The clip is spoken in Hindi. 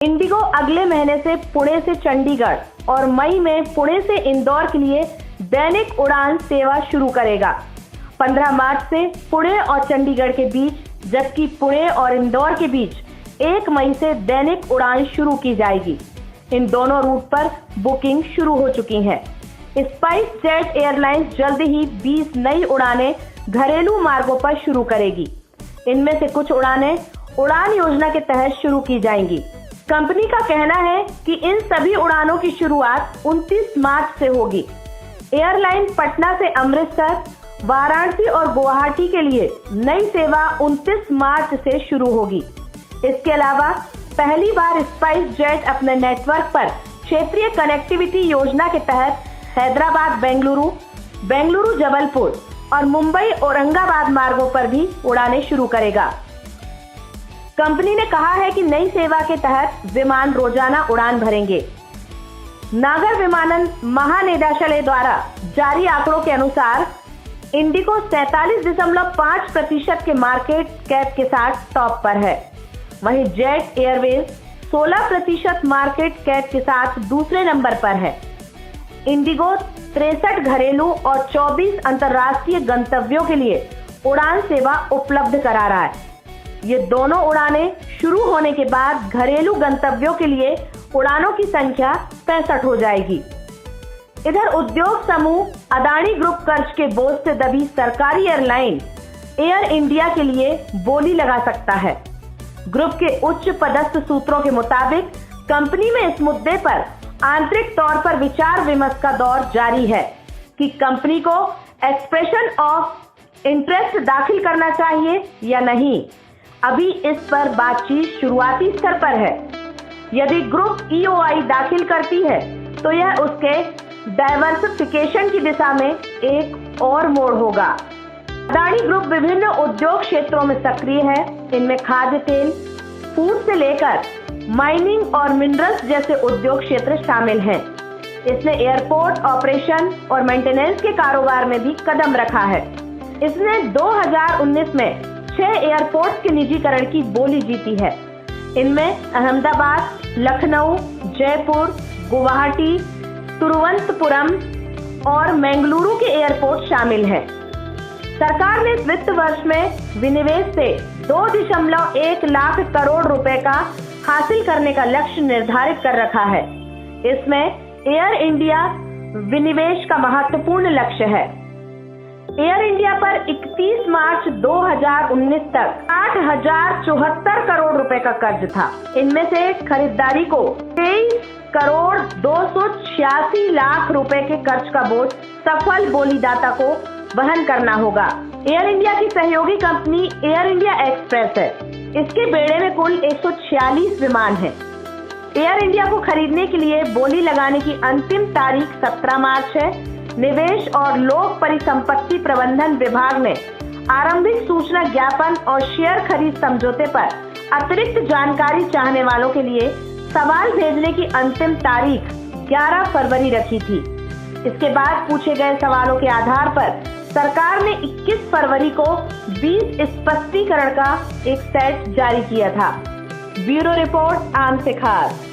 इंडिगो अगले महीने से पुणे से चंडीगढ़ और मई में पुणे से इंदौर के लिए दैनिक उड़ान सेवा शुरू करेगा। 15 मार्च से पुणे और चंडीगढ़ के बीच, जबकि पुणे और इंदौर के बीच 1 मई से दैनिक उड़ान शुरू की जाएगी। इन दोनों रूट पर बुकिंग शुरू हो चुकी है। स्पाइस जेट एयरलाइंस जल्द ही 20 नई उड़ानें घरेलू मार्गों पर शुरू करेगी। इनमें से कुछ उड़ानें उड़ान योजना के तहत शुरू की जाएंगी। कंपनी का कहना है कि इन सभी उड़ानों की शुरुआत 29 मार्च से होगी। एयरलाइन पटना से अमृतसर, वाराणसी और गुवाहाटी के लिए नई सेवा 29 मार्च से शुरू होगी। इसके अलावा पहली बार स्पाइस जेट अपने नेटवर्क पर क्षेत्रीय कनेक्टिविटी योजना के तहत हैदराबाद बेंगलुरु, बेंगलुरु जबलपुर और मुंबई औरंगाबाद मार्गों पर भी उड़ानें शुरू करेगा। कंपनी ने कहा है कि नई सेवा के तहत विमान रोजाना उड़ान भरेंगे। नागर विमानन महानिदेशालय द्वारा जारी आंकड़ों के अनुसार इंडिगो 47.5% के मार्केट कैप के साथ टॉप पर है। वहीं जेट एयरवेज 16% मार्केट कैप के साथ दूसरे नंबर पर है। इंडिगो 63 घरेलू और 24 अंतर्राष्ट्रीय गंतव्यों के लिए उड़ान सेवा उपलब्ध करा रहा है। ये दोनों उड़ानें शुरू होने के बाद घरेलू गंतव्यों के लिए उड़ानों की संख्या 65 हो जाएगी। इधर उद्योग समूह अदानी ग्रुप कर्ज के बोझ से दबी सरकारी एयरलाइन एयर इंडिया के लिए बोली लगा सकता है। ग्रुप के उच्च पदस्थ सूत्रों के मुताबिक कंपनी में इस मुद्दे पर आंतरिक तौर पर विचार विमर्श का दौर जारी है कि कंपनी को एक्सप्रेशन ऑफ इंटरेस्ट दाखिल करना चाहिए या नहीं। अभी इस पर बातचीत शुरुआती स्तर पर है। यदि ग्रुप ईओआई दाखिल करती है तो यह उसके डाइवर्सिफिकेशन की दिशा में एक और मोड़ होगा। अदानी ग्रुप विभिन्न उद्योग क्षेत्रों में सक्रिय है। इनमें खाद्य तेल, फूड से लेकर माइनिंग और मिनरल्स जैसे उद्योग क्षेत्र शामिल हैं। इसने एयरपोर्ट ऑपरेशन और मेंटेनेंस के कारोबार में भी कदम रखा है। इसने 2019 में 6 एयरपोर्ट के निजीकरण की बोली जीती है। इनमें अहमदाबाद, लखनऊ, जयपुर, गुवाहाटी, तिरुवनंतपुरम और बेंगलुरु के एयरपोर्ट शामिल हैं। सरकार ने इस वित्त वर्ष में विनिवेश से 2.1 लाख करोड़ रुपए का हासिल करने का लक्ष्य निर्धारित कर रखा है। इसमें एयर इंडिया विनिवेश का महत्वपूर्ण लक्ष्य है। एयर इंडिया पर 31 मार्च 2019 तक 8,074 करोड़ रुपए का कर्ज था। इनमें से खरीदारी को 23 करोड़ 286 लाख रुपए के कर्ज का बोझ सफल बोलीदाता को वहन करना होगा। एयर इंडिया की सहयोगी कंपनी एयर इंडिया एक्सप्रेस है। इसके बेड़े में कुल 146 विमान हैं। एयर इंडिया को खरीदने के लिए बोली लगाने की अंतिम तारीख 17 मार्च है। निवेश और लोक परिसंपत्ति प्रबंधन विभाग ने आरंभिक सूचना ज्ञापन और शेयर खरीद समझौते पर अतिरिक्त जानकारी चाहने वालों के लिए सवाल भेजने की अंतिम तारीख 11 फरवरी रखी थी। इसके बाद पूछे गए सवालों के आधार पर सरकार ने 21 फरवरी को 20 स्पष्टीकरण का एक सेट जारी किया था। ब्यूरो रिपोर्ट, आम से खास।